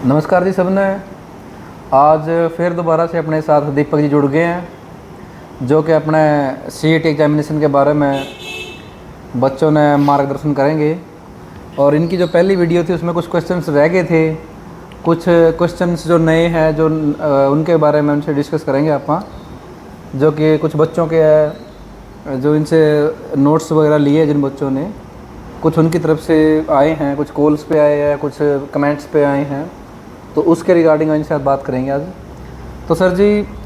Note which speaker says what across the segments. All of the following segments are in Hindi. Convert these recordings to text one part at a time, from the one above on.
Speaker 1: नमस्कार जी सबने। आज फिर दोबारा से अपने साथ दीपक जी जुड़ गए हैं, जो कि अपने सीईटी एग्जामिनेशन के बारे में बच्चों ने मार्गदर्शन करेंगे। और इनकी जो पहली वीडियो थी उसमें कुछ क्वेश्चंस रह गए थे, कुछ क्वेश्चंस जो नए हैं जो उनके बारे में उनसे डिस्कस करेंगे आप, जो कि कुछ बच्चों के हैं जो इनसे नोट्स वगैरह लिए जिन बच्चों ने, कुछ उनकी तरफ से आए हैं, कुछ कॉल्स पे आए हैं, कुछ कमेंट्स पे आए हैं, तो उसके रिगार्डिंग इनके साथ बात करेंगे आज। तो सर जी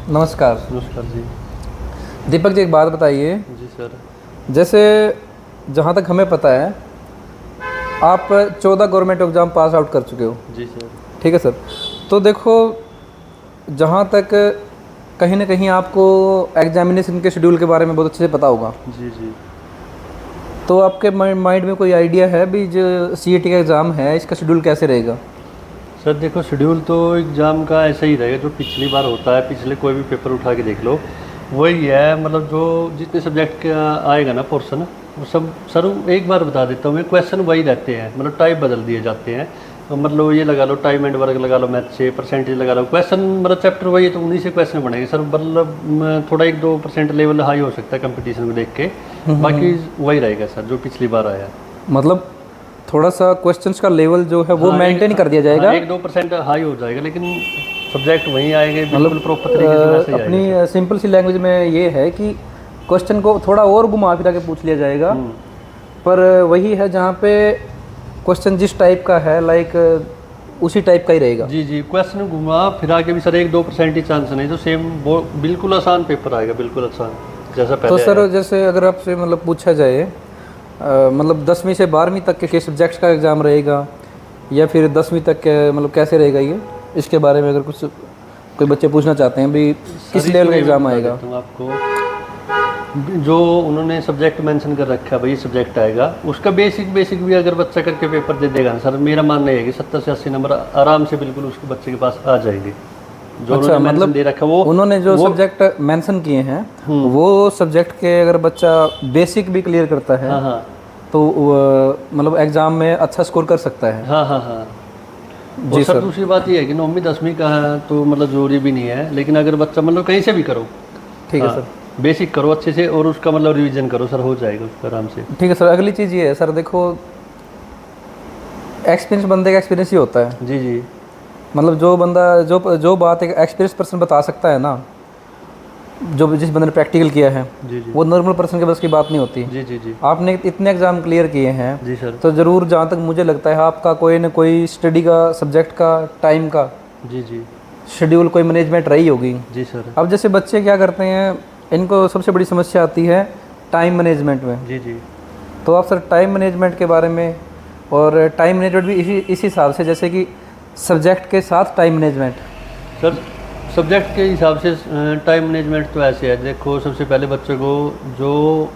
Speaker 1: नमस्कार।
Speaker 2: नमस्कार जी।
Speaker 1: दीपक जी एक बात बताइए।
Speaker 2: जी सर।
Speaker 1: जैसे जहाँ तक हमें पता है आप 14 गवर्नमेंट एग्ज़ाम पास आउट कर चुके हो।
Speaker 2: जी सर।
Speaker 1: ठीक है सर। तो देखो, जहाँ तक कहीं ना कहीं आपको एग्जामिनेशन के शेड्यूल के बारे में बहुत अच्छे से पता होगा।
Speaker 2: जी जी।
Speaker 1: तो आपके माइंड में कोई आइडिया है भी जो सीईटी का एग्ज़ाम है इसका शेड्यूल कैसे रहेगा?
Speaker 2: सर देखो, शेड्यूल तो एग्ज़ाम का ऐसा ही रहेगा जो पिछली बार होता है। पिछले कोई भी पेपर उठा के देख लो, वही है। मतलब जो जितने सब्जेक्ट का आएगा ना पोर्शन, वो सब सर एक बार बता देता हूँ मैं, क्वेश्चन वही रहते हैं, मतलब टाइप बदल दिए जाते हैं। तो मतलब ये लगा लो टाइम एंड वर्क लगा लो, मैथ से परसेंटेज लगा लो, क्वेश्चन मतलब चैप्टर वही है तो उन्हीं से क्वेश्चन बनेंगे सर। मतलब थोड़ा 1-2% लेवल हाई हो सकता है कंपटीशन को देख के, बाकी वही रहेगा सर जो पिछली बार आया।
Speaker 1: मतलब थोड़ा सा क्वेश्चंस का लेवल जो है वो मेंटेन कर दिया जाएगा।
Speaker 2: 1-2% हाई हो जाएगा, लेकिन सब्जेक्ट वहीं आएंगे बिल्कुल प्रॉपर तरीके से वैसे ही
Speaker 1: अपनी
Speaker 2: आएगा।
Speaker 1: सिंपल सी लैंग्वेज में ये है कि क्वेश्चन को थोड़ा और घुमा फिरा के पूछ लिया जाएगा, पर वही है जहाँ पे क्वेश्चन जिस टाइप का है लाइक उसी टाइप का ही रहेगा।
Speaker 2: जी जी, क्वेश्चन घुमा फिरा के भी सर 1-2% ही चांस नहीं, तो सेम वो बिल्कुल आसान पेपर आएगा, बिल्कुल आसान जैसा पहले
Speaker 1: तो सर
Speaker 2: आया।
Speaker 1: जैसे अगर आपसे मतलब पूछा जाए मतलब 10वीं से 12वीं तक के सब्जेक्ट्स का एग्ज़ाम रहेगा या फिर 10वीं तक के, मतलब कैसे रहेगा ये, इसके बारे में अगर कुछ कोई बच्चे पूछना चाहते हैं भी किस लेवल का एग्ज़ाम आएगा?
Speaker 2: तो आपको जो उन्होंने सब्जेक्ट मेंशन कर रखा है भाई, सब्जेक्ट आएगा, उसका बेसिक भी अगर बच्चा करके पेपर दे देगा सर, मेरा मानना है कि 70 से 80 नंबर आराम से बिल्कुल उसके बच्चे के पास आ जाएंगे। जो
Speaker 1: अच्छा, मतलब
Speaker 2: दे रखा वो
Speaker 1: उन्होंने जो सब्जेक्ट मेंशन किए हैं वो सब्जेक्ट के अगर बच्चा बेसिक भी क्लियर करता है,
Speaker 2: हाँ हाँ,
Speaker 1: तो मतलब एग्ज़ाम में अच्छा स्कोर कर सकता है।
Speaker 2: हाँ हाँ हाँ
Speaker 1: जी
Speaker 2: सर।
Speaker 1: सर।
Speaker 2: दूसरी बात ये है कि 9वीं 10वीं का है तो मतलब जरूरी भी नहीं है, लेकिन अगर बच्चा मतलब कहीं से भी करो,
Speaker 1: ठीक है
Speaker 2: हाँ,
Speaker 1: सर।
Speaker 2: बेसिक करो अच्छे से और उसका मतलब रिवीजन करो सर, हो जाएगा उसका आराम से।
Speaker 1: ठीक है सर। अगली चीज़ ये है सर, देखो एक्सपीरियंस बंदे का एक्सपीरियंस ही होता है।
Speaker 2: जी जी।
Speaker 1: मतलब जो बंदा जो बात एक एक्सपीरियंस पर्सन बता सकता है ना, जो जिस बंदे ने प्रैक्टिकल किया है,
Speaker 2: जी जी।
Speaker 1: वो नॉर्मल पर्सन के बस की बात नहीं होती।
Speaker 2: जी जी जी।
Speaker 1: आपने इतने एग्ज़ाम क्लियर किए हैं
Speaker 2: जी सर।
Speaker 1: तो ज़रूर, जहाँ तक मुझे लगता है, आपका कोई ना कोई स्टडी का, सब्जेक्ट का, टाइम का
Speaker 2: जी जी।
Speaker 1: शेड्यूल, कोई मैनेजमेंट रही होगी।
Speaker 2: जी सर।
Speaker 1: अब जैसे बच्चे क्या करते हैं, इनको सबसे बड़ी समस्या आती है टाइम मैनेजमेंट में।
Speaker 2: जी जी।
Speaker 1: तो आप सर टाइम मैनेजमेंट के बारे में, और टाइम मैनेजमेंट भी इसी हिसाब से, जैसे कि सब्जेक्ट के साथ टाइम मैनेजमेंट।
Speaker 2: सर सब्जेक्ट के हिसाब से टाइम मैनेजमेंट तो ऐसे है, देखो सबसे पहले बच्चों को जो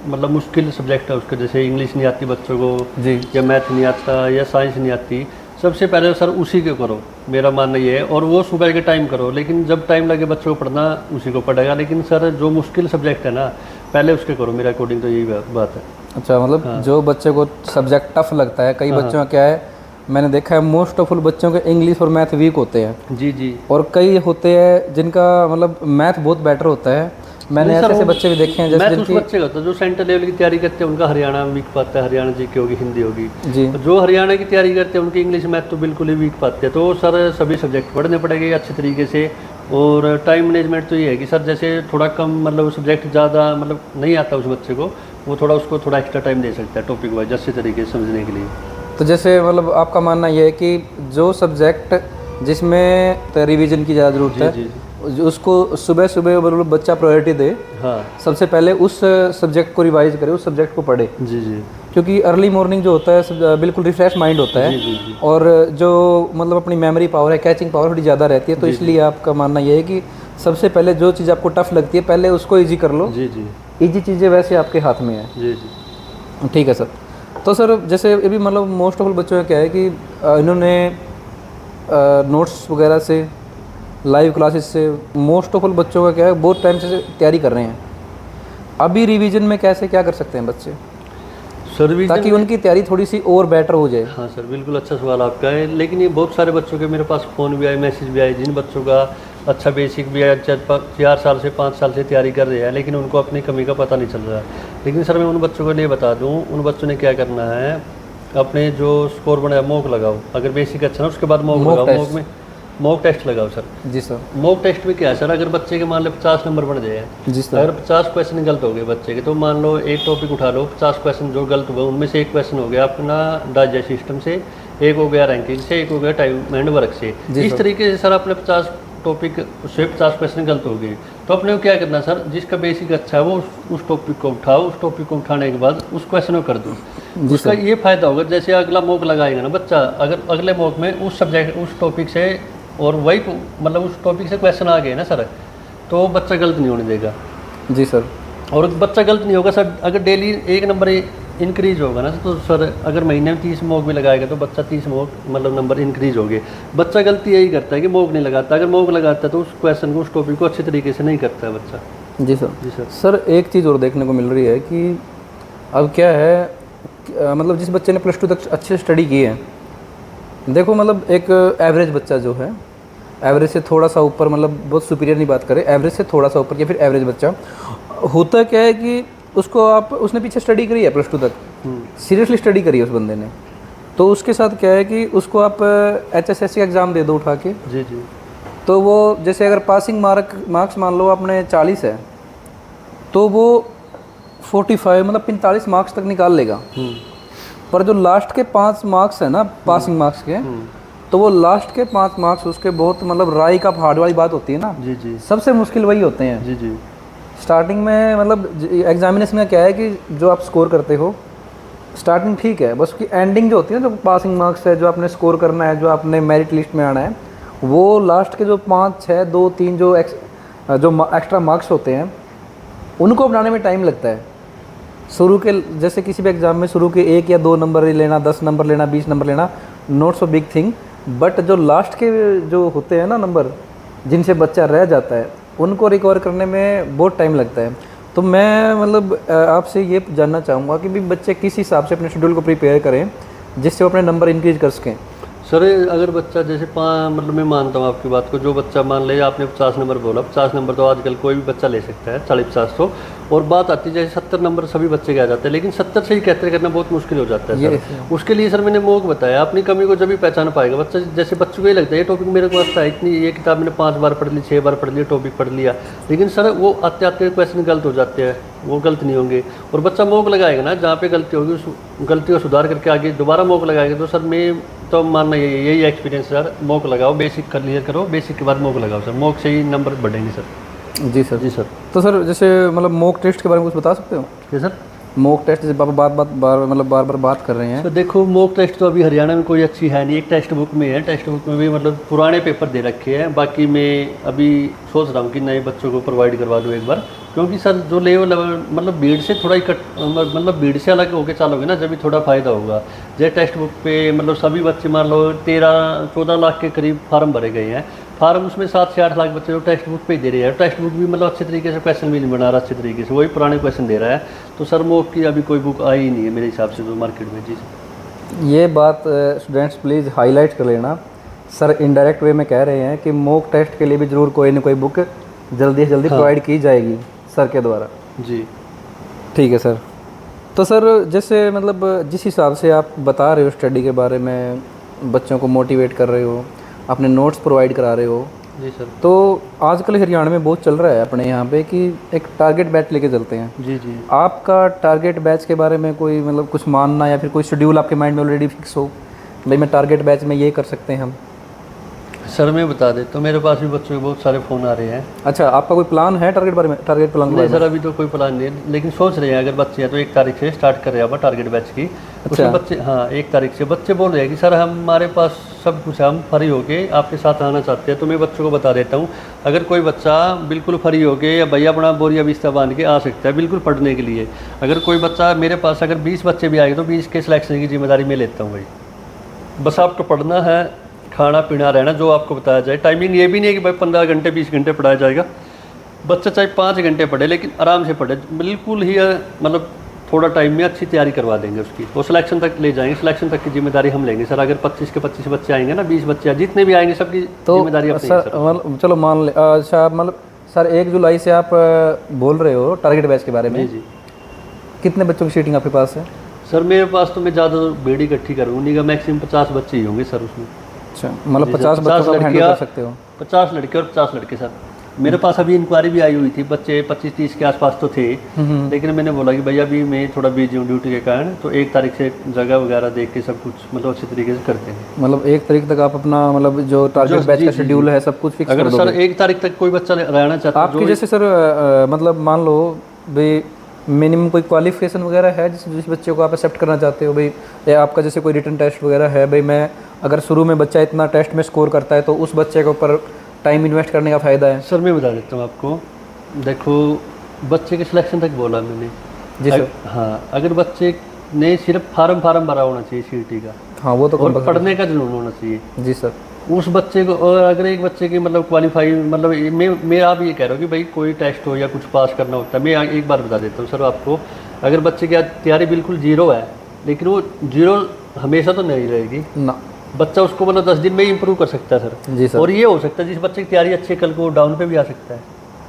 Speaker 2: मतलब मुश्किल सब्जेक्ट है उसका, जैसे इंग्लिश नहीं आती बच्चों को
Speaker 1: जी।
Speaker 2: या मैथ नहीं आता या साइंस नहीं आती, सबसे पहले सर उसी को करो, मेरा मानना ये है। और वो सुबह के टाइम करो, लेकिन जब टाइम लगे बच्चों को पढ़ना उसी को पढ़ेगा, लेकिन सर जो मुश्किल सब्जेक्ट है ना पहले उसके करो, मेरा अकॉर्डिंग तो यही बात है।
Speaker 1: अच्छा, मतलब
Speaker 2: हाँ।
Speaker 1: जो बच्चे को सब्जेक्ट टफ लगता है, कई बच्चों का क्या है, मैंने देखा है मोस्ट ऑफ ऑल बच्चों के इंग्लिश और मैथ वीक होते हैं।
Speaker 2: जी जी।
Speaker 1: और कई होते हैं जिनका मतलब मैथ बहुत बेटर होता है। मैंने ऐसे बच्चे भी देखे हैं जैसे
Speaker 2: मैथ उस बच्चे का होता है जो सेंट्रल लेवल की तैयारी करते हैं, उनका हरियाणा में वीक पाता है, हरियाणा जी की होगी, हिंदी होगी।
Speaker 1: जी।
Speaker 2: जो हरियाणा की तैयारी करते हैं उनकी इंग्लिश मैथ तो बिल्कुल ही वीक पाते हैं। तो सर सभी सब्जेक्ट पढ़ने पड़ेंगे अच्छे तरीके से। और टाइम मैनेजमेंट तो ये है कि सर जैसे थोड़ा कम मतलब सब्जेक्ट ज़्यादा मतलब नहीं आता उस बच्चे को, वो थोड़ा उसको थोड़ा एक्स्ट्रा टाइम दे सकता है टॉपिक वाइज अच्छे तरीके से समझने के लिए।
Speaker 1: तो जैसे मतलब आपका मानना ये है कि जो सब्जेक्ट जिसमें रिवीजन की ज़्यादा ज़रूरत है,
Speaker 2: जी जी।
Speaker 1: उसको सुबह सुबह मतलब बच्चा प्रायोरिटी दे,
Speaker 2: हाँ।
Speaker 1: सबसे पहले उस सब्जेक्ट को रिवाइज करे, उस सब्जेक्ट को पढ़े।
Speaker 2: जी जी।
Speaker 1: क्योंकि अर्ली मॉर्निंग जो होता है बिल्कुल रिफ्रेश माइंड होता है।
Speaker 2: जी जी जी।
Speaker 1: और जो मतलब अपनी मेमोरी पावर है, कैचिंग पावर थोड़ी ज़्यादा रहती है। तो इसलिए आपका मानना ये है कि सबसे पहले जो चीज़ आपको टफ लगती है पहले उसको ईजी कर लो।
Speaker 2: जी जी।
Speaker 1: ईजी चीज़ें वैसे आपके हाथ में है।
Speaker 2: जी जी।
Speaker 1: ठीक है सर। तो सर जैसे ये भी मतलब मोस्ट ऑफ बच्चों का क्या है कि इन्होंने नोट्स वगैरह से, लाइव क्लासेस से, मोस्ट ऑफ ऑल बच्चों का क्या है बहुत टाइम से तैयारी कर रहे हैं। अभी रिवीजन में कैसे क्या कर सकते हैं बच्चे?
Speaker 2: सर्विस
Speaker 1: ताकि उनकी तैयारी थोड़ी सी और बेटर हो जाए।
Speaker 2: हाँ सर, बिल्कुल अच्छा सवाल आपका है। लेकिन ये बहुत सारे बच्चों के मेरे पास फ़ोन भी आए, मैसेज भी आए, जिन बच्चों का अच्छा बेसिक भी है, 4 साल से 5 साल से तैयारी कर रहे हैं, लेकिन उनको अपनी कमी का पता नहीं चल रहा। लेकिन सर मैं उन बच्चों को लिए बता दूँ, उन बच्चों ने क्या करना है, अपने जो स्कोर बनाया मॉक लगाओ। अगर बेसिक अच्छा ना उसके बाद मॉक लगाओ। मॉक में मॉक टेस्ट लगाओ सर।
Speaker 1: जी सर।
Speaker 2: मॉक टेस्ट में क्या है सर, अगर बच्चे के मान लो 50 नंबर बन जाए,
Speaker 1: जी सर।
Speaker 2: अगर 50 क्वेश्चन गलत हो गए बच्चे के, तो मान लो एक टॉपिक उठा लो, 50 क्वेश्चन जो गलत हुए उनमें से एक क्वेश्चन हो गया अपना डाइजेस्ट सिस्टम से, एक हो गया रैंकिंग से, एक हो गया टाइम एंड वर्क से। इस तरीके से सर अपने 50 टॉपिक से 50 क्वेश्चन गलत हो गए, तो अपने को क्या करना सर, जिसका बेसिक अच्छा है वो उस टॉपिक को उठाओ, उस टॉपिक को उठाने के बाद उस क्वेश्चन को कर दो। उसका ये फायदा होगा, जैसे अगला मॉक लगाएगा ना बच्चा, अगर अगले मॉक में उस सब्जेक्ट उस टॉपिक से और वही मतलब उस टॉपिक से क्वेश्चन आ गए ना सर, तो बच्चा गलत नहीं होने देगा।
Speaker 1: जी सर।
Speaker 2: और बच्चा गलत नहीं होगा सर, अगर डेली 1 नंबर इंक्रीज होगा ना, तो सर अगर महीने में 30 मॉक भी लगाएगा तो बच्चा 30 मॉक मतलब नंबर इंक्रीज हो गए। बच्चा गलती यही करता है कि मॉक नहीं लगाता, अगर मॉक लगाता है तो उस क्वेश्चन को उस टॉपिक को अच्छे तरीके से नहीं करता है बच्चा।
Speaker 1: जी सर।
Speaker 2: जी सर।
Speaker 1: सर एक चीज़ और देखने को मिल रही है कि अब क्या है, मतलब जिस बच्चे ने +2 तक अच्छे स्टडी की है, देखो मतलब एक एवरेज बच्चा जो है, एवरेज से थोड़ा सा ऊपर, मतलब बहुत सुपीरियर नहीं बात करें, एवरेज से थोड़ा सा ऊपर या फिर एवरेज बच्चा, होता क्या है कि उसको उसने पीछे स्टडी करी है +2 तक, सीरियसली स्टडी करी है उस बंदे ने, तो उसके साथ क्या है कि उसको आप HSSC एग्ज़ाम दे दो उठा के।
Speaker 2: जी जी।
Speaker 1: तो वो जैसे अगर पासिंग मार्क्स मान लो आपने 40 है, तो वो 45 मतलब 45 मार्क्स तक निकाल लेगा। पर जो लास्ट के 5 मार्क्स है ना पासिंग मार्क्स के, तो वो लास्ट के 5 मार्क्स उसके बहुत मतलब राई का पहाड़ वाली बात होती है ना।
Speaker 2: जी जी।
Speaker 1: सबसे मुश्किल वही होते हैं।
Speaker 2: जी जी।
Speaker 1: स्टार्टिंग में मतलब एग्जामिनेशन में क्या है कि जो आप स्कोर करते हो स्टार्टिंग ठीक है, बस उसकी एंडिंग जो होती है ना, जो पासिंग मार्क्स है, जो आपने स्कोर करना है, जो आपने मेरिट लिस्ट में आना है, वो लास्ट के जो 5, 6, 2, 3 जो एक्स्ट्रा मार्क्स होते हैं उनको बनाने में टाइम लगता है। शुरू के जैसे किसी भी एग्ज़ाम में शुरू के 1 या 2 नंबर ही लेना, 10 नंबर लेना, 20 नंबर लेना, not so big thing, but जो लास्ट के जो होते हैं ना नंबर, जिनसे बच्चा रह जाता है, उनको रिकवर करने में बहुत टाइम लगता है। तो मैं मतलब आपसे ये जानना चाहूँगा कि भी बच्चे किस हिसाब से अपने शेड्यूल को प्रिपेयर करें जिससे वो अपने नंबर इंक्रीज कर सकें।
Speaker 2: सर अगर बच्चा जैसे मतलब मैं मानता हूँ आपकी बात को, जो बच्चा मान ले आपने 50 नंबर बोला, 50 नंबर तो आजकल कोई भी बच्चा ले सकता है, 40-50 तो, और बात आती है जैसे 70 नंबर सभी बच्चे के आ जाते हैं, लेकिन 70 से ही कहते करना बहुत मुश्किल हो जाता है सर। उसके लिए सर मैंने मॉक बताया, अपनी कमी को जब भी पहचान पाएगा बच्चा, जैसे बच्चों को ये लगता है ये टॉपिक मेरे को आता है, इतनी ये किताब मैंने 5 बार पढ़ ली, 6 बार पढ़ लिया, टॉपिक पढ़ लिया, लेकिन सर वो आते आते क्वेश्चन गलत हो जाते हैं, वो गलत नहीं होंगे। और बच्चा मॉक लगाएगा ना, जहाँ पे गलती होगी उस गलती को सुधार करके आगे दोबारा मॉक लगाएगा, तो सर मैं तो मानना यही एक्सपीरियंस सर, मॉक लगाओ, बेसिक क्लियर करो, बेसिक के बाद मॉक लगाओ सर, मॉक से ही नंबर बढ़ेंगे सर।
Speaker 1: जी सर।
Speaker 2: जी सर।
Speaker 1: तो सर जैसे मतलब मॉक टेस्ट के बारे में कुछ बता सकते हो?
Speaker 2: जी सर।
Speaker 1: मॉक टेस्ट जैसे बार बार बात कर रहे हैं,
Speaker 2: तो देखो मॉक टेस्ट तो अभी हरियाणा में कोई अच्छी है नहीं, एक टेक्स्ट बुक में है, टेक्स्ट बुक में भी मतलब पुराने पेपर दे रखे हैं। बाकी मैं अभी सोच रहा हूँ कि नए बच्चों को प्रोवाइड करवा दूँ एक बार, क्योंकि सर जो लेवल मतलब भीड़ से थोड़ा मतलब भीड़ से अलग होकर चालोगे ना, जब भी थोड़ा फायदा होगा। जैसे टेक्स्ट बुक पे मतलब सभी बच्चे मान लो 13-14 लाख के करीब फार्म भरे गए हैं, फार्म उसमें 7 से 8 लाख बच्चे जो टेक्स्ट बुक पे ही दे रहे हैं, टेक्स्ट बुक भी मतलब अच्छे तरीके से क्वेश्चन भी नहीं बना रहा अच्छे तरीके से, वही पुराने क्वेश्चन दे रहा है। तो सर मॉक की अभी कोई बुक आई ही नहीं है मेरे हिसाब से तो मार्केट में। जी सर।
Speaker 1: ये बात स्टूडेंट्स प्लीज़ हाईलाइट कर लेना, सर इनडायरेक्ट वे में कह रहे हैं कि मॉक टेस्ट के लिए भी ज़रूर कोई ना कोई बुक जल्दी से जल्दी प्रोवाइड की जाएगी सर के द्वारा।
Speaker 2: जी
Speaker 1: ठीक है सर। तो सर जैसे मतलब जिस हिसाब से आप बता रहे हो स्टडी के बारे में, बच्चों को मोटिवेट कर रहे हो, अपने नोट्स प्रोवाइड करा रहे हो,
Speaker 2: जी सर,
Speaker 1: तो आजकल हरियाणा में बहुत चल रहा है अपने यहाँ पे कि एक टारगेट बैच लेके चलते हैं।
Speaker 2: जी जी।
Speaker 1: आपका टारगेट बैच के बारे में कोई मतलब कुछ मानना या फिर कोई शेड्यूल आपके माइंड में ऑलरेडी फिक्स हो, भाई मैं टारगेट बैच में ये कर सकते हैं हम?
Speaker 2: सर मैं बता देता हूँ, मेरे पास भी बच्चों के बहुत सारे फ़ोन आ रहे हैं।
Speaker 1: अच्छा, आपका कोई प्लान है टारगेट बारे में, टारगेट प्लान के
Speaker 2: नहीं
Speaker 1: बारे में?
Speaker 2: सर अभी तो कोई प्लान नहीं है, लेकिन सोच रहे हैं अगर बच्चे हैं तो 1 तारीख से स्टार्ट कर रहे हैं अब टारगेट बैच की। उसमें बच्चे, हाँ 1 तारीख से बच्चे बोल रहे हैं कि सर हमारे पास सब कुछ है, हम फ्री होके आपके साथ आना चाहते हैं। तो मैं बच्चों को बता देता हूँ, अगर कोई बच्चा बिल्कुल फ्री होके या भैया अपना बोरिया बिस्तर बांध के आ सकता है बिल्कुल पढ़ने के लिए। अगर कोई बच्चा मेरे पास अगर 20 बच्चे भी आएंगे तो 20 के सिलेक्शन की जिम्मेदारी मैं लेता हूँ भाई। बस आपको पढ़ना है, खाना पीना रहना जो आपको बताया जाए। टाइमिंग ये भी नहीं है कि भाई 15 घंटे 20 घंटे पढ़ाया जाएगा। बच्चा चाहे 5 घंटे पढ़े लेकिन आराम से पढ़े, बिल्कुल ही मतलब थोड़ा टाइम में अच्छी तैयारी करवा देंगे उसकी, वो सिलेक्शन तक ले जाएंगे। सिलेक्शन तक की जिम्मेदारी हम लेंगे सर। अगर 25 के 25 बच्चे आएंगे ना, 20 बच्चे जितने भी आएंगे सबकी
Speaker 1: तो
Speaker 2: जिम्मेदारी अपनी है
Speaker 1: सर
Speaker 2: सर।
Speaker 1: मतलब चलो मान ले, अच्छा मतलब सर 1 जुलाई से आप बोल रहे हो टारगेट बैच के बारे में।
Speaker 2: जी जी
Speaker 1: कितने बच्चों की सीटिंग आपके पास है?
Speaker 2: सर मेरे पास तो मैं ज़्यादा भीड़ इकट्ठी करूँ नहीं का, मैक्सिमम 50 बच्चे ही होंगे सर उसमें।
Speaker 1: अच्छा, मतलब
Speaker 2: जी सर,
Speaker 1: 50 बच्चों को आप हैंडल कर सकते हो?
Speaker 2: 50 लड़के और 50 लड़के सर। मेरे पास अभी इंक्वायरी भी आई हुई थी, बच्चे 25-30 के आसपास तो थे, लेकिन मैंने बोला कि भैया अभी मैं थोड़ा बिजी हूँ ड्यूटी के कारण, तो 1 तारीख से जगह वगैरह देख के सब कुछ मतलब अच्छी तरीके से करते हैं।
Speaker 1: मतलब 1 तारीख तक आप अपना मतलब जो टारगेट बैच का शेड्यूल है सब कुछ फिक्स कर
Speaker 2: अगर
Speaker 1: दोगे?
Speaker 2: सर 1 तारीख तक कोई बच्चा रहना चाहता है
Speaker 1: आपकी जैसे सर मतलब मान लो भाई मिनिमम कोई क्वालिफिकेशन वगैरह है जिस बच्चे को आप एक्सेप्ट करना चाहते हो भाई, या आपका जैसे कोई रिटन टेस्ट वगैरह है भाई, मैं अगर शुरू में बच्चा इतना टेस्ट में स्कोर करता है तो उस बच्चे के ऊपर टाइम इन्वेस्ट करने का फ़ायदा है?
Speaker 2: सर मैं बता देता हूँ आपको, देखो बच्चे के सिलेक्शन तक बोला मैंने
Speaker 1: जी सर।
Speaker 2: हाँ, अगर बच्चे ने सिर्फ फार्म भरा होना चाहिए सीईटी का,
Speaker 1: हाँ वो तो
Speaker 2: और पढ़ने का जुनून होना चाहिए
Speaker 1: जी सर।
Speaker 2: उस बच्चे को। और अगर एक बच्चे की मतलब क्वालिफाई मतलब मैं आप ये कह रहा हूँ कि भाई कोई टेस्ट हो या कुछ पास करना होता है, मैं एक बार बता देता हूँ सर आपको, अगर बच्चे की तैयारी बिल्कुल जीरो है, लेकिन वो जीरो हमेशा तो नहीं रहेगी
Speaker 1: ना,
Speaker 2: बच्चा उसको मतलब 10 दिन में ही इंप्रूव कर सकता है सर।
Speaker 1: जी सर।
Speaker 2: और ये हो सकता है जिस बच्चे की तैयारी अच्छी है कल को डाउन पे भी आ सकता है,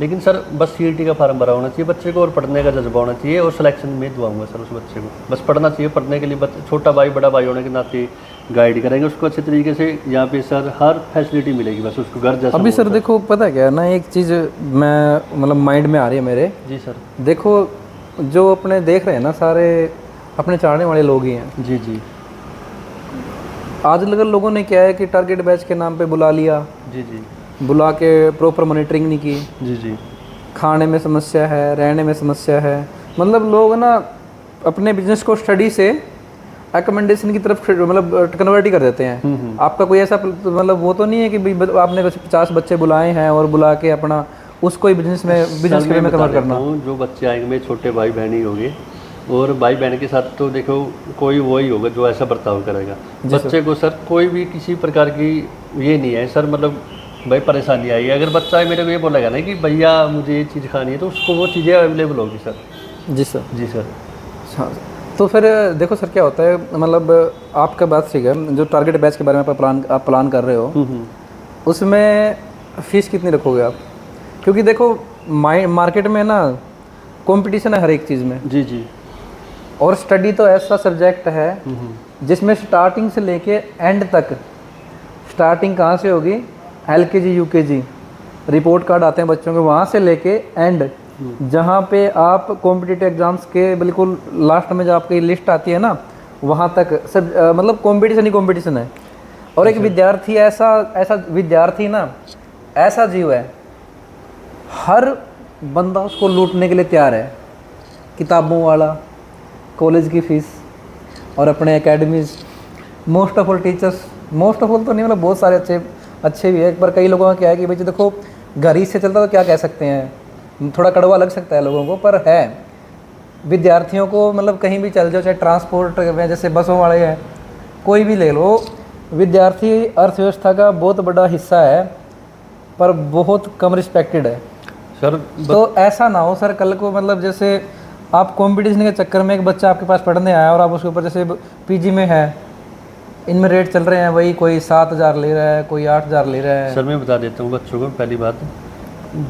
Speaker 2: लेकिन सर बस सीईटी का फार्म भरा होना चाहिए बच्चे को, और पढ़ने का जज्बा होना चाहिए, और सिलेक्शन में दुआऊंगा सर उस बच्चे को। बस पढ़ना चाहिए, पढ़ने के लिए छोटा भाई बड़ा भाई होने के नाते गाइड करेंगे उसको अच्छे तरीके से। यहाँ पे सर हर फैसिलिटी मिलेगी, बस उसको घर जैसा।
Speaker 1: अभी सर देखो पता है क्या है ना, एक चीज़ मैं मतलब माइंड में आ रही है मेरे।
Speaker 2: जी सर।
Speaker 1: देखो जो अपने देख रहे हैं ना सारे अपने चाहने वाले लोग ही हैं।
Speaker 2: जी जी
Speaker 1: आजकल लोगों ने क्या है कि टारगेट बैच के नाम पे बुला लिया,
Speaker 2: जी जी
Speaker 1: बुला के प्रॉपर मॉनिटरिंग नहीं की,
Speaker 2: जी जी
Speaker 1: खाने में समस्या है, रहने में समस्या है, मतलब लोग ना अपने बिजनेस को स्टडी से रिकमेंडेशन की तरफ मतलब कन्वर्ट ही कर देते हैं। आपका कोई ऐसा मतलब वो तो नहीं है कि भाई आपने 50 बच्चे बुलाए हैं और बुला के अपना उसको ही बिजनेस के में कन्वर्ट करना?
Speaker 2: जो बच्चे आएंगे मेरे छोटे भाई बहन ही होंगे, और भाई बहन के साथ तो देखो कोई वही होगा जो ऐसा बर्ताव करेगा बच्चे को सर। कोई भी किसी प्रकार की ये नहीं है सर, मतलब भाई परेशानी आई है, अगर बच्चा मेरे को ये बोलेगा ना कि भैया मुझे ये चीज़ खानी है, तो उसको वो चीज़ें अवेलेबल होगी सर।
Speaker 1: जी सर। जी
Speaker 2: सर।
Speaker 1: हाँ, तो फिर देखो सर क्या होता है, मतलब आपका बात ठीक है, जो टारगेट बैच के बारे में आप प्लान कर रहे हो, उसमें फ़ीस कितनी रखोगे आप? क्योंकि देखो मार्केट में ना कंपटीशन है हर एक चीज़ में।
Speaker 2: जी जी।
Speaker 1: और स्टडी तो ऐसा सब्जेक्ट है जिसमें स्टार्टिंग से लेके एंड तक, स्टार्टिंग कहाँ से होगी, LKG UKG रिपोर्ट कार्ड आते हैं बच्चों के, वहाँ से लेके एंड जहाँ पे आप कॉम्पिटिटिव एग्जाम्स के बिल्कुल लास्ट में जो आपकी लिस्ट आती है ना, वहाँ तक सब मतलब कंपटीशन ही कंपटीशन है। और एक विद्यार्थी ऐसा विद्यार्थी ना ऐसा जीव है, हर बंदा उसको लूटने के लिए तैयार है। किताबों वाला, कॉलेज की फ़ीस, और अपने academies, most of all teachers, most of all तो नहीं मतलब बहुत सारे अच्छे भी है, पर कई लोगों का क्या है कि भाई देखो घर ही से चलता तो क्या कह सकते हैं, थोड़ा कड़वा लग सकता है लोगों को, पर है विद्यार्थियों को मतलब कहीं भी चल जाओ, चाहे ट्रांसपोर्ट में जैसे बसों वाले हैं, कोई भी ले लो, विद्यार्थी अर्थव्यवस्था का बहुत बड़ा हिस्सा है, पर बहुत कम रिस्पेक्टेड है
Speaker 2: सर।
Speaker 1: तो ऐसा ना हो सर कल को मतलब जैसे आप कंपटीशन के चक्कर में एक बच्चा आपके पास पढ़ने आया और आप उसके ऊपर जैसे PG में है, इनमें रेट चल रहे हैं वही कोई 7,000 ले रहा है, कोई 8,000 ले रहा है।
Speaker 2: सर मैं बता देता हूँ बच्चों को, पहली बात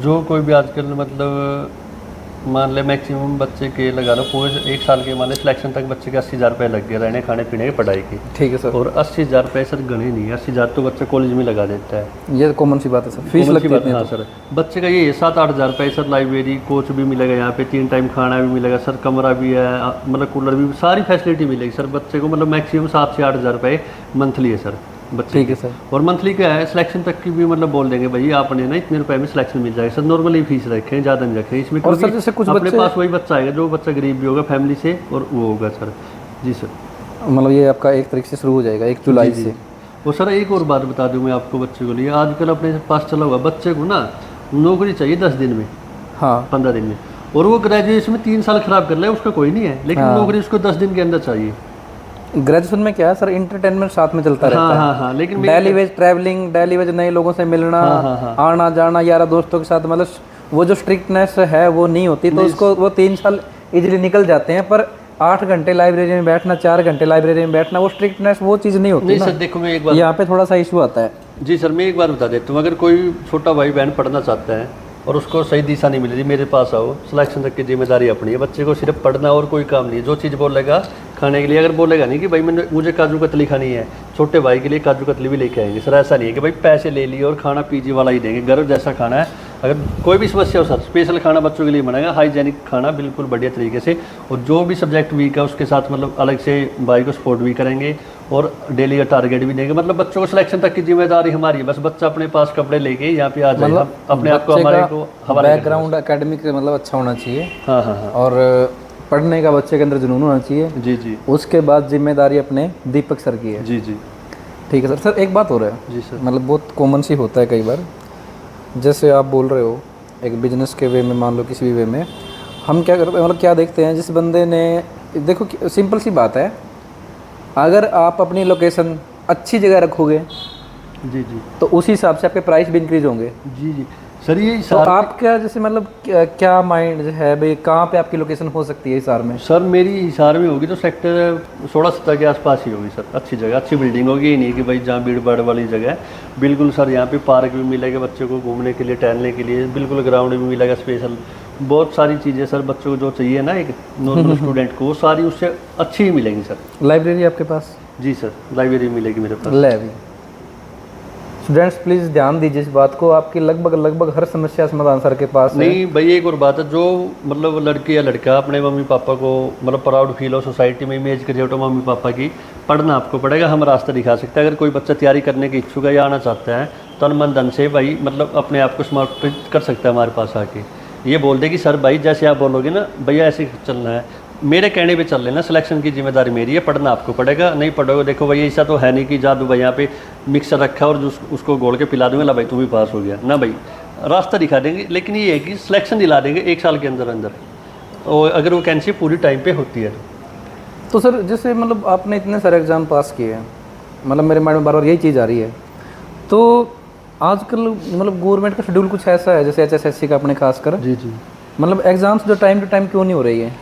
Speaker 2: जो कोई भी आजकल मतलब मान ले मैक्सिमम बच्चे के लगा लो पूरे 1 साल के मान ले सिलेक्शन तक बच्चे के 80,000 रुपये लग गए रहने खाने पीने की पढ़ाई की।
Speaker 1: ठीक है सर।
Speaker 2: और 80,000 रुपये सर गणे नहीं है, 80,000 तो बच्चा कॉलेज में लगा देता है,
Speaker 1: ये कॉमन सी बात है सर, फीस लगती है।
Speaker 2: हाँ सर, बच्चे का ये है 7-8,000 रुपये सर, लाइब्रेरी कोच भी मिलेगा यहाँ पे, 3 टाइम खाना भी मिलेगा सर, कमरा भी है, मतलब कूलर भी, सारी फैसिलिटी मिलेगी सर बच्चे को, मतलब मैक्सिमम 7 से 8,000 रुपये मंथली है सर बच्चे।
Speaker 1: ठीक है सर।
Speaker 2: और मंथली क्या है, सिलेक्शन तक की भी मतलब बोल देंगे भाई आपने ना इतने रुपए में सिलेक्शन मिल जाएगा सर, नॉर्मली फीस रखें, ज़्यादा नहीं रखें इसमें।
Speaker 1: और सर जैसे कुछ
Speaker 2: अपने पास वही बच्चा आएगा जो बच्चा गरीब भी होगा फैमिली से, और वो होगा सर। जी सर।
Speaker 1: मतलब ये आपका 1 तारीख से शुरू हो जाएगा, 1 जुलाई से।
Speaker 2: और सर एक और बात बता दूँ मैं आपको बच्चे को लिए, आजकल अपने पास चला हुआ बच्चे को ना नौकरी चाहिए 10 दिन में,
Speaker 1: हाँ
Speaker 2: 15 दिन में, और वो ग्रेजुएशन में 3 साल खराब कर ले उसका कोई नहीं है, लेकिन नौकरी उसको 10 दिन के अंदर चाहिए।
Speaker 1: ग्रेजुएशन में क्या है सर, इंटरटेनमेंट साथ में चलता रहता है।
Speaker 2: हाँ, लेकिन
Speaker 1: daily veg travelling, daily veg नए लोगों से मिलना, आना जाना, यारा दोस्तों के साथ, मतलब वो जो स्ट्रिक्टनेस है वो नहीं होती, तो उसको वो 3 साल इजीली निकल जाते हैं, पर 8 घंटे लाइब्रेरी में बैठना, 4 घंटे लाइब्रेरी में बैठना, वो स्ट्रिक्टनेस वो चीज़ नहीं होती
Speaker 2: नहीं
Speaker 1: ना।
Speaker 2: सर देखो मैं एक बार
Speaker 1: यहाँ पे थोड़ा सा इशू आता है।
Speaker 2: जी सर, मैं एक बार बता देता हूँ, अगर कोई छोटा भाई बहन पढ़ना चाहता है और उसको सही दिशा नहीं मिल रही, मेरे पास आओ, सिलेक्शन तक की जिम्मेदारी अपनी है। बच्चे को सिर्फ पढ़ना और कोई काम नहीं है। जो चीज़ बोलेगा खाने के लिए, अगर बोलेगा नहीं कि भाई मुझे काजू कतली खानी है, छोटे भाई के लिए काजू कतली भी लेके आएंगे सर। ऐसा नहीं है कि भाई पैसे ले लिए और खाना पीजी वाला ही देंगे, घर जैसा खाना है। अगर कोई भी समस्या हो सर, स्पेशल खाना बच्चों के लिए बनाएगा, हाइजेनिक खाना बिल्कुल बढ़िया तरीके से। और जो भी सब्जेक्ट वीक है उसके साथ मतलब अलग से भाई को सपोर्ट भी करेंगे और डेली का टारगेट भी देंगे। मतलब बच्चों को सिलेक्शन तक की जिम्मेदारी हमारी है। बस बच्चा अपने पास कपड़े लेके यहाँ पे आ जाए,
Speaker 1: मतलब
Speaker 2: अपने आप को हमारे को हवाले कर
Speaker 1: बैकग्राउंड एकेडमिक मतलब अच्छा होना चाहिए।
Speaker 2: हाँ हाँ हाँ
Speaker 1: और पढ़ने का बच्चे के अंदर जुनून होना चाहिए।
Speaker 2: जी जी
Speaker 1: उसके बाद जिम्मेदारी अपने दीपक सर की है।
Speaker 2: जी जी
Speaker 1: ठीक है सर। सर एक बात हो रहा है,
Speaker 2: जी सर।
Speaker 1: मतलब बहुत कॉमन सी होता है कई बार, जैसे आप बोल रहे हो एक बिजनेस के वे में, मान लो किसी भी वे में, हम क्या करते हैं, मतलब क्या देखते हैं, जिस बंदे ने, देखो सिंपल सी बात है, अगर आप अपनी लोकेशन अच्छी जगह रखोगे
Speaker 2: जी जी
Speaker 1: तो उसी हिसाब से आपके प्राइस भी इंक्रीज होंगे।
Speaker 2: जी जी सर। ये
Speaker 1: तो
Speaker 2: हिसार
Speaker 1: आपका जैसे मतलब क्या माइंड है भाई, कहाँ पे आपकी लोकेशन हो सकती है हिसार में?
Speaker 2: सर मेरी हिसार में होगी तो सेक्टर 16-17 के आसपास ही होगी सर। अच्छी जगह, अच्छी बिल्डिंग होगी, ये नहीं कि भाई जहाँ भीड़ भाड़ वाली जगह है। बिल्कुल सर, यहाँ पे पार्क भी मिलेगा बच्चों को घूमने के लिए, टहलने के लिए, बिल्कुल ग्राउंड भी मिलेगा स्पेशल। बहुत सारी चीज़ें सर बच्चों को जो चाहिए ना एक नॉर्मल स्टूडेंट को, वो सारी उससे अच्छी ही मिलेंगी सर।
Speaker 1: लाइब्रेरी आपके पास?
Speaker 2: जी सर, लाइब्रेरी मिलेगी मेरे पास।
Speaker 1: लाइब्रेरी। स्टूडेंट्स प्लीज़ ध्यान दीजिए इस बात को, आपकी लगभग हर समस्या समाधान सर के पास है।
Speaker 2: नहीं भाई, एक और बात है, जो मतलब लड़की या लड़का अपने मम्मी पापा को मतलब प्राउड फील हो, सोसाइटी में इमेज क्रिएट हो मम्मी पापा की, पढ़ना आपको पड़ेगा। हम रास्ता दिखा सकते हैं। अगर कोई बच्चा तैयारी करने की इच्छुक है या आना चाहता है, तन मन धन से भाई मतलब अपने आप को समर्पित कर सकता है हमारे पास आके। ये बोल दे कि सर भाई जैसे आप बोलोगे ना भैया ऐसे चलना है, मेरे कहने पे चल लेना, सिलेक्शन की जिम्मेदारी मेरी है, पढ़ना आपको पड़ेगा। नहीं पढ़ोगे, देखो भाई ऐसा तो है नहीं कि जादू भाई यहाँ पे मिक्सर रखा है और उसको घोल के पिला दूंगा, ला भाई तुम भी पास हो गया ना भाई। रास्ता दिखा देंगे, लेकिन ये है कि सिलेक्शन दिला देंगे 1 साल के अंदर अंदर, और अगर वो वैकेंसी पूरी टाइम पे होती है
Speaker 1: तो सर जैसे मतलब आपने इतने सारे एग्ज़ाम पास किए हैं, मतलब मेरे माइंड में बार बार यही चीज़ आ रही है, तो आजकल मतलब गवर्नमेंट का शेड्यूल कुछ ऐसा है, जैसे HSSC का अपने खास कर,
Speaker 2: जी जी
Speaker 1: मतलब एग्ज़ाम्स जो टाइम टू टाइम क्यों नहीं हो रही है?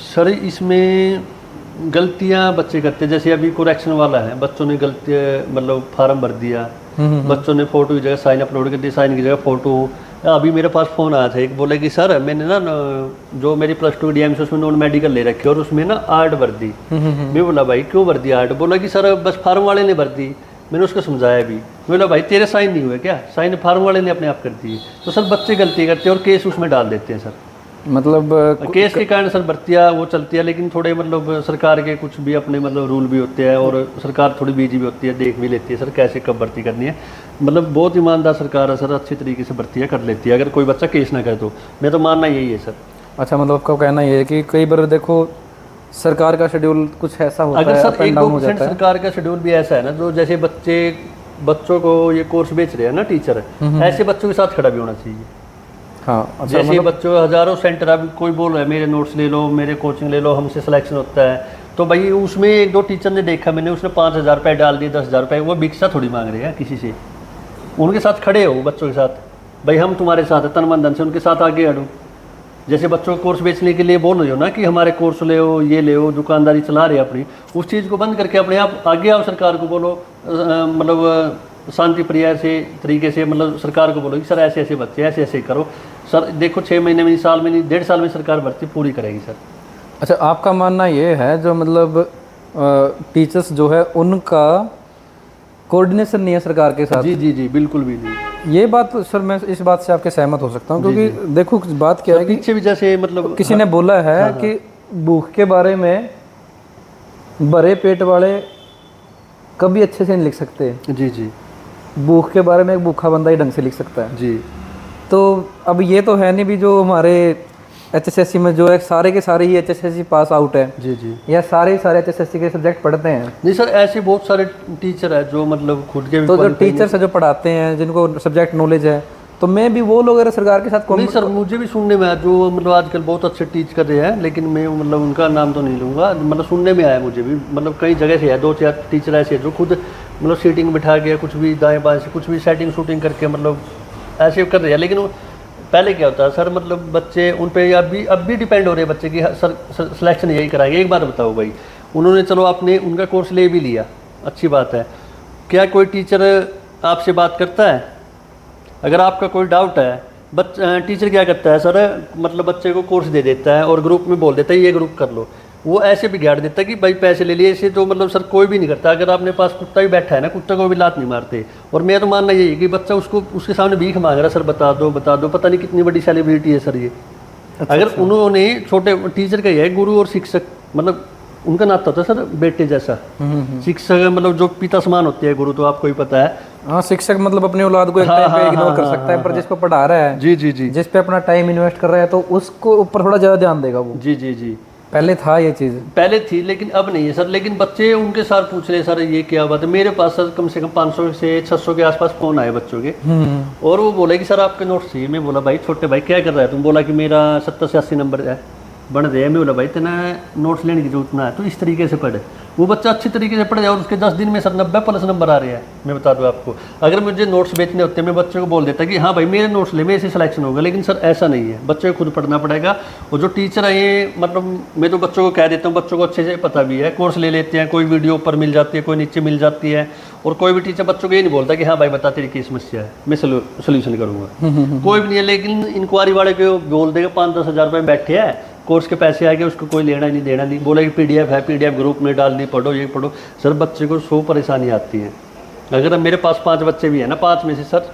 Speaker 2: सर इसमें गलतियां बच्चे करते हैं। जैसे अभी करेक्शन वाला है, बच्चों ने गलती मतलब फार्म भर दिया, बच्चों ने फ़ोटो की जगह साइन अपलोड कर दिया, साइन की जगह फ़ोटो। अभी मेरे पास फ़ोन आया था, एक बोले कि सर मैंने ना जो मेरी +2 की DMC उसमें नॉन मेडिकल ले रखी है और उसमें ना आर्ट भर दी। मैं बोला भाई क्यों भर दी आर्ट? बोला कि सर बस फार्म वाले ने भर दी। मैंने उसको समझाया भी, बोला भाई तेरे साइन नहीं हुए क्या? साइन फार्म वाले ने अपने आप कर दिए। तो सर बच्चे गलती करते हैं और केस उसमें डाल देते हैं सर।
Speaker 1: मतलब
Speaker 2: केस के कारण सर भर्तियाँ वो चलती है, लेकिन थोड़े मतलब सरकार के कुछ भी अपने मतलब रूल भी होते हैं और सरकार थोड़ी बिजी भी होती है, देख भी लेती है सर कैसे कब भर्ती करनी है। मतलब बहुत ईमानदार सरकार है सर, अच्छी तरीके से भर्तियाँ कर लेती है अगर कोई बच्चा केस ना करे तो। मैं तो मानना यही है सर।
Speaker 1: अच्छा, मतलब आपका कहना ये है कि कई बार देखो सरकार का शेड्यूल कुछ ऐसा होता
Speaker 2: अगर
Speaker 1: है,
Speaker 2: सर
Speaker 1: अप एंड डाउन हो
Speaker 2: 1-2%
Speaker 1: जाता है।
Speaker 2: सरकार का शेड्यूल भी ऐसा है ना, जो जैसे बच्चों को ये कोर्स बेच रहे हैं ना टीचर, ऐसे बच्चों के साथ खड़ा भी होना चाहिए।
Speaker 1: हाँ, अच्छा,
Speaker 2: जैसे बच्चों हज़ारों सेंटर, अब कोई बोल रहा है मेरे नोट्स ले लो, मेरे कोचिंग ले लो, हमसे सिलेक्शन होता है, तो भाई उसमें 1-2 टीचर ने देखा मैंने, उसने 5,000 रुपये डाल दिए, 10,000 रुपये, वो भिक्षा थोड़ी मांग रहे हैं किसी से। उनके साथ खड़े हो बच्चों के साथ, भाई हम तुम्हारे साथ है, तन मन धन से उनके साथ आगे अड़ो। जैसे बच्चों को कोर्स बेचने के लिए बोल रहे हो ना कि हमारे कोर्स ले हो, ये ले हो, दुकानदारी चला रहे अपनी, उस चीज़ को बंद करके अपने आप आगे आओ। सरकार को बोलो, मतलब शांति प्रिय से तरीके से, मतलब सरकार को बोलो कि सर ऐसे ऐसे बच्चे ऐसे ऐसे करो सर। देखो 6 महीने में, साल में नहीं, 1.5 साल में सरकार भर्ती पूरी करेगी सर।
Speaker 1: अच्छा, आपका मानना ये है जो मतलब टीचर्स जो है उनका कोऑर्डिनेशन नहीं है सरकार के साथ?
Speaker 2: जी जी जी, बिल्कुल भी नहीं।
Speaker 1: ये बात तो सर मैं इस बात से आपके सहमत हो सकता हूँ, क्योंकि देखो बात क्या है कि
Speaker 2: पीछे भी जैसे मतलब
Speaker 1: किसी ने बोला है कि भूख के बारे में भरे पेट वाले कभी अच्छे से नहीं लिख सकते,
Speaker 2: जी जी,
Speaker 1: भूख के बारे में एक भूखा बंदा ही ढंग से लिख सकता है।
Speaker 2: जी।
Speaker 1: तो अब ये तो है नहीं भी जो हमारे HSSC में जो है सारे के सारे ही HSSC पास आउट है,
Speaker 2: जी जी,
Speaker 1: या सारे HSSC के सब्जेक्ट पढ़ते हैं।
Speaker 2: नहीं सर, ऐसे बहुत सारे टीचर है जो मतलब खुद के भी
Speaker 1: तो जो टीचर्स है जो पढ़ाते हैं, जिनको सब्जेक्ट नॉलेज है, तो मैं भी वो लोग अगर सरकार के साथ
Speaker 2: नहीं सर, मुझे भी सुनने में आया जो मतलब आजकल बहुत अच्छे टीच कर रहे हैं, लेकिन मैं मतलब उनका नाम तो नहीं लूँगा, मतलब सुनने में आया मुझे भी, मतलब कई जगह से है, 2-4 टीचर ऐसे हैं जो खुद मतलब सीटिंग बिठा के कुछ भी दाएं बाएं से कुछ भी सेटिंग शूटिंग करके मतलब ऐसे कर रहे हैं, लेकिन पहले क्या होता है सर, मतलब बच्चे उन पे अब भी डिपेंड हो रहे हैं बच्चे की, सर सिलेक्शन यही कराएंगे। एक बार बताओ भाई, उन्होंने चलो आपने उनका कोर्स ले भी लिया, अच्छी बात है, क्या कोई टीचर आपसे बात करता है? अगर आपका कोई डाउट है, टीचर क्या करता है सर, मतलब बच्चे को कोर्स दे देता है और ग्रुप में बोल देता है ये ग्रुप कर लो। वो ऐसे बिगाड़ देता है कि भाई पैसे ले लिए, ऐसे तो मतलब सर कोई भी नहीं करता। अगर आपने पास कुत्ता भी बैठा है ना, कुत्ते को भी लात नहीं मारते। और मैं तो मानना यही है कि बच्चा उसके सामने भीख मांग रहा है, सर बता दो बता दो, पता नहीं कितनी बड़ी सेलिब्रिटी है सर ये। अगर उन्होंने छोटे टीचर का ही है, गुरु और शिक्षक, मतलब उनका नाता होता है सर बेटे जैसा। शिक्षक मतलब जो पिता समान होते हैं, गुरु तो आपको ही पता है।
Speaker 1: हाँ, शिक्षक मतलब अपनी औलाद को एक टाइम पे इग्नोर कर सकता है, पर जिसको पढ़ा रहा है,
Speaker 2: जी जी जी,
Speaker 1: जिस पे अपना टाइम इन्वेस्ट कर रहा है, तो उसको ऊपर थोड़ा ज़्यादा ध्यान देगा वो।
Speaker 2: जी जी जी,
Speaker 1: पहले था ये चीज़,
Speaker 2: पहले थी लेकिन अब नहीं है सर। लेकिन बच्चे उनके साथ पूछ रहे सर ये क्या बात है। मेरे पास सर कम से कम 500 से 600 के आसपास फ़ोन आए बच्चों के, और वो बोले कि सर आपके नोट्स चाहिए। मैं बोला भाई छोटे भाई क्या कर रहा है तुम? बोला कि मेरा 70 से 80 नंबर है बन रहे हैं। मैं बोला भाई तेना नोट्स लेने की जरूरत ना है, तो इस तरीके से पढ़े। वो बच्चा अच्छी तरीके से पढ़ जाए और उसके 10 दिन में सर 90+ नंबर आ रहे हैं। मैं बता दूं आपको, अगर मुझे नोट्स बेचने होते मैं बच्चे को बोल देता कि हाँ भाई मेरे नोट्स ले, मेरे से सिलेक्शन होगा। लेकिन सर ऐसा नहीं है, बच्चे को खुद पढ़ना पड़ेगा। और जो टीचर है ये, मतलब मैं तो बच्चों को कह देता हूँ, बच्चों को अच्छे से पता भी है, कोर्स ले लेते हैं, कोई वीडियो ऊपर मिल जाती है, कोई नीचे मिल जाती है। और कोई भी टीचर बच्चों को ये नहीं बोलता कि हाँ भाई बता तेरी की समस्या है, मैं सोल्यूशन करूँगा। कोई भी नहीं है। लेकिन इंक्वायरी वाले को बोल देगा 5-10 हज़ार रुपये बैठे हैं, कोर्स के पैसे आ गए, उसको कोई लेना नहीं देना नहीं। बोला कि PDF है, PDF ग्रुप में डाल दी, पढ़ो ये पढ़ो। सर बच्चे को 100 परेशानी आती है। अगर मेरे पास 5 बच्चे भी हैं ना, 5 में से सर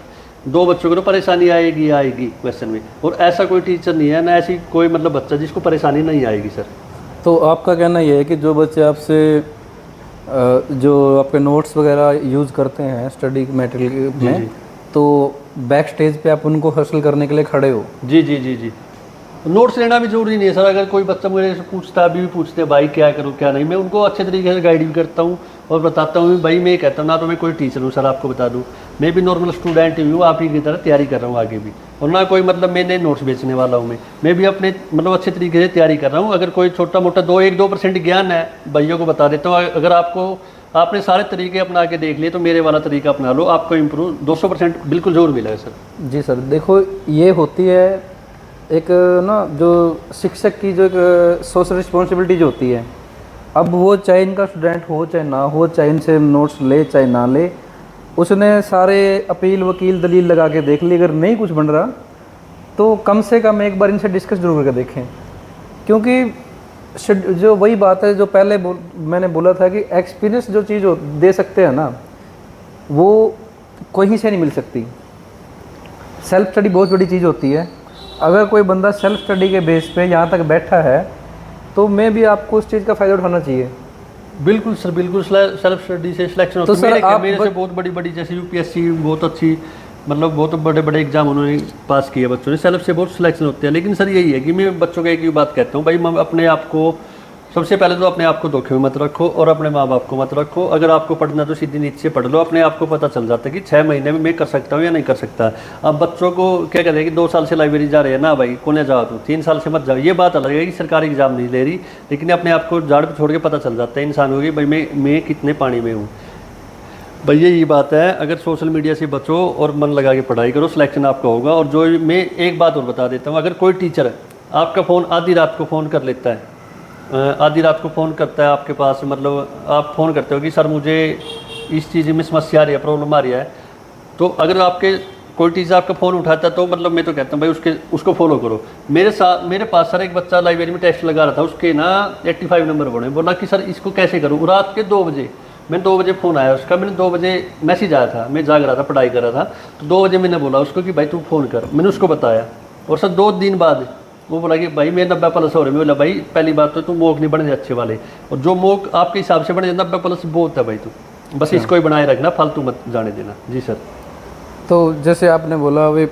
Speaker 2: 2 बच्चों को तो परेशानी आएगी क्वेश्चन में। और ऐसा कोई टीचर नहीं है ना, ऐसी कोई मतलब बच्चा जिसको परेशानी नहीं आएगी सर।
Speaker 1: तो आपका कहना ये है कि जो बच्चे आपसे जो आपके नोट्स वगैरह यूज़ करते हैं स्टडी मटेरियल में, तो बैक स्टेज पे आप उनको हासिल करने के लिए खड़े हो?
Speaker 2: जी जी जी जी, नोट्स लेना भी जरूरी नहीं है सर। अगर कोई बच्चा मुझे पूछता है, अभी भी पूछते हैं भाई क्या करूँ क्या नहीं, मैं उनको अच्छे तरीके से गाइड भी करता हूँ और बताता हूँ। भाई मैं कहता हूँ ना तो मैं कोई टीचर हूँ सर, आपको बता दूँ मैं भी नॉर्मल स्टूडेंट ही हूँ, आप ही की तरह तैयारी कर रहा हूँ आगे भी। और ना कोई मतलब मैंने नोट्स बेचने वाला हूँ, मैं भी अपने मतलब अच्छे तरीके से तैयारी कर रहा हूँ। अगर कोई छोटा मोटा 1-2% ज्ञान है भाइयों को बता देता हूँ। अगर आपने सारे तरीके अपना के देख लिए तो मेरे वाला तरीका अपना लो, आपको इम्प्रूव 200% बिल्कुल ज़रूर मिलेगा सर।
Speaker 1: जी सर, देखो ये होती है एक ना जो शिक्षक की जो एक सोशल रिस्पॉन्सिबिलिटी जो होती है। अब वो चाहे इनका स्टूडेंट हो चाहे ना हो, चाहे इनसे नोट्स ले चाहे ना ले, उसने सारे अपील वकील दलील लगा के देख ली। अगर नहीं कुछ बन रहा तो कम से कम एक बार इनसे डिस्कस जरूर करके देखें। क्योंकि जो वही बात है जो पहले मैंने बोला था कि एक्सपीरियंस जो चीज़ दे सकते हैं ना, वो कहीं से नहीं मिल सकती। सेल्फ स्टडी बहुत बड़ी चीज़ होती है। अगर कोई बंदा सेल्फ स्टडी के बेस पे यहाँ तक बैठा है तो मैं भी आपको उस चीज़ का फ़ायदा उठाना चाहिए।
Speaker 2: बिल्कुल सर, बिल्कुल। सेल्फ स्टडी से सिलेक्शन होता है। तो सर मेरे से बहुत बड़ी जैसे UPSC बहुत अच्छी, मतलब बहुत बड़े एग्जाम उन्होंने पास किए बच्चों ने, सेल्फ से बहुत सिलेक्शन होते हैं। लेकिन सर यही है कि मैं बच्चों को एक ही बात कहता हूँ, भाई अपने आप को सबसे पहले तो अपने आप को धोखे में मत रखो और अपने माँ बाप को मत रखो। अगर आपको पढ़ना तो सीधी नीचे से पढ़ लो, अपने आप को पता चल जाता है कि 6 महीने में मैं कर सकता हूँ या नहीं कर सकता। अब बच्चों को क्या कहते हैं कि 2 साल से लाइब्रेरी जा रहे हैं ना भाई, कौन जाओ तू 3 साल से मत जाओ। ये बात अलग है कि सरकारी एग्जाम नहीं ले रही, लेकिन अपने आप को झाड़ पर छोड़ के पता चल जाता है इंसान को कि भाई मैं कितने पानी में हूँ। भैया ये बात है, अगर सोशल मीडिया से बचो और मन लगा के पढ़ाई करो, सिलेक्शन आपका होगा। और जो मैं एक बात और बता देता हूँ, अगर कोई टीचर आपका फ़ोन आधी रात को फ़ोन कर लेता है, आधी रात को फ़ोन करता है आपके पास, मतलब आप फ़ोन करते हो कि सर मुझे इस चीज़ में समस्या आ रही है, प्रॉब्लम आ रही है, तो अगर आपके कोई टीचर आपका फ़ोन उठाता है तो मतलब मैं तो कहता हूँ भाई उसको फॉलो करो। मेरे पास सर एक बच्चा लाइब्रेरी में टेस्ट लगा रहा था, उसके ना 85 नंबर बने। बोला कि सर इसको कैसे करूँ? रात के 2 बजे मैंने 2 बजे फ़ोन आया उसका, मैंने 2 बजे मैसेज आया था, मैं जाग रहा था, पढ़ाई कर रहा था, तो 2 बजे मैंने बोला उसको कि भाई तू फ़ोन कर। मैंने उसको बताया और सर 2 दिन बाद वो बोला कि भाई मेरे 90+ हो रहे। मैं बोला भाई पहली बात तो तू मोक नहीं बने अच्छे वाले, और जो मोक आपके हिसाब से बने 90+ बहुत है भाई, तू बस इसको ही बनाए रखना, फालतू मत जाने देना। जी सर।
Speaker 1: तो जैसे आपने बोला वे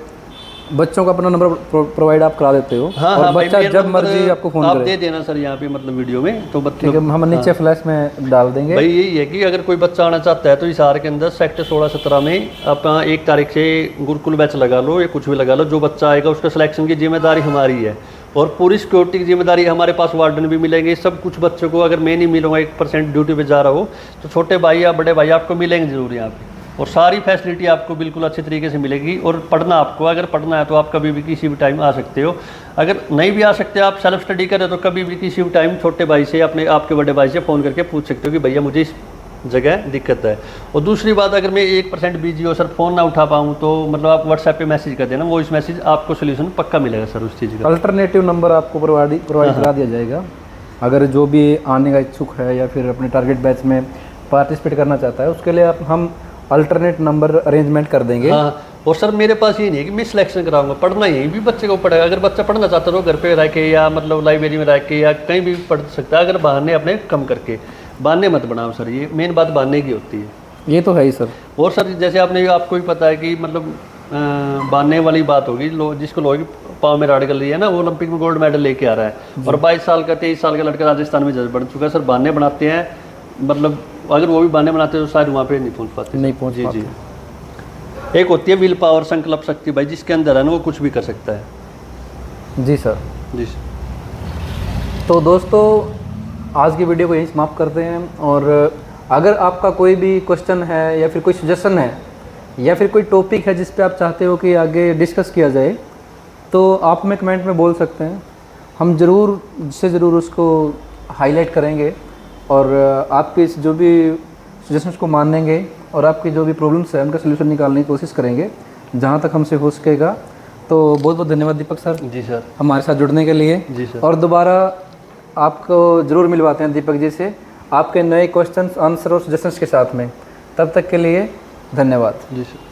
Speaker 1: बच्चों का अपना नंबर प्रोवाइड आप करा देते हो?
Speaker 2: हाँ,
Speaker 1: और
Speaker 2: हाँ,
Speaker 1: बच्चा जब मर्जी आपको फ़ोन
Speaker 2: आप
Speaker 1: करे
Speaker 2: दे देना सर यहाँ पे, मतलब वीडियो में तो बच्चे
Speaker 1: हम नीचे फ्लैश में डाल देंगे।
Speaker 2: भाई यही है कि अगर कोई बच्चा आना चाहता है तो हिसार के अंदर सेक्टर 16-17 में आप 1 तारीख से गुरुकुल बैच लगा लो या कुछ भी लगा लो। जो बच्चा आएगा उसका सिलेक्शन की जिम्मेदारी हमारी है, और पूरी सिक्योरिटी की जिम्मेदारी हमारे पास, वार्डन भी मिलेंगे, सब कुछ बच्चों को। अगर मैं नहीं मिलूँगा 1% ड्यूटी पे जा रहा हो तो छोटे भाई या बड़े भाई आपको मिलेंगे जरूर यहाँ पे। और सारी फैसिलिटी आपको बिल्कुल अच्छे तरीके से मिलेगी। और पढ़ना आपको, अगर पढ़ना है तो आप कभी भी किसी भी टाइम आ सकते हो। अगर नहीं भी आ सकते, आप सेल्फ स्टडी करें तो कभी भी किसी भी टाइम छोटे भाई से, अपने आपके बड़े भाई से फ़ोन करके पूछ सकते हो कि भैया मुझे इस जगह दिक्कत है। और दूसरी बात, अगर मैं 1% बिजी हो सर, फ़ोन ना उठा पाऊँ, तो मतलब आप व्हाट्सएप पे मैसेज कर देना, वो इस मैसेज आपको सोल्यूशन पक्का मिलेगा सर उस चीज़ का।
Speaker 1: अल्टरनेटिव नंबर आपको प्रोवाइड करा दिया जाएगा। अगर जो भी आने का इच्छुक है या फिर अपने टारगेट बैच में पार्टिसिपेट करना चाहता है, उसके लिए हम अल्टरनेट नंबर अरेंजमेंट कर देंगे।
Speaker 2: हाँ, और सर मेरे पास ये नहीं है कि मैं सिलेक्शन कराऊंगा, पढ़ना यहीं भी बच्चे को पढ़ेगा। अगर बच्चा पढ़ना चाहता है तो घर पे रह के या मतलब लाइब्रेरी में रह के या कहीं भी पढ़ सकता है, अगर बहाने अपने कम करके। बहाने मत बनाओ सर, ये मेन बात बहाने की होती है।
Speaker 1: ये तो है ही सर।
Speaker 2: और सर जैसे आपको भी पता है कि मतलब बहाने वाली बात होगी, जिसको लोग पाँव में राड़ कर रही है ना, वो ओलंपिक में गोल्ड मेडल लेके आ रहा है, और 22 साल का 23 साल का लड़का राजस्थान में जज बन चुका है। सर बहाने बनाते हैं, मतलब अगर वो भी बहाने बनाते हैं तो शायद वहाँ पे नहीं पहुँच पाते।
Speaker 1: नहीं पहुँच
Speaker 2: जी
Speaker 1: पाते।
Speaker 2: जी। एक होती है विल पावर, संकल्प शक्ति भाई, जिसके अंदर है ना वो कुछ भी कर सकता है।
Speaker 1: जी सर।
Speaker 2: जी
Speaker 1: तो दोस्तों, आज की वीडियो को यहीं समाप्त करते हैं। और अगर आपका कोई भी क्वेश्चन है या फिर कोई सजेशन है या फिर कोई टॉपिक है जिस पे आप चाहते हो कि आगे डिस्कस किया जाए, तो आप हमें कमेंट में बोल सकते हैं। हम ज़रूर उसको हाईलाइट करेंगे और आपके जो भी सजेशंस को मानेंगे और आपकी जो भी प्रॉब्लम्स है उनका सलूशन निकालने की कोशिश करेंगे जहाँ तक हमसे हो सकेगा। तो बहुत बहुत धन्यवाद दीपक सर।
Speaker 2: जी सर,
Speaker 1: हमारे साथ जुड़ने के लिए।
Speaker 2: जी सर।
Speaker 1: और दोबारा आपको ज़रूर मिलवाते हैं दीपक जी से, आपके नए क्वेश्चंस, आंसर और सजेशंस के साथ में। तब तक के लिए धन्यवाद।
Speaker 2: जी सर।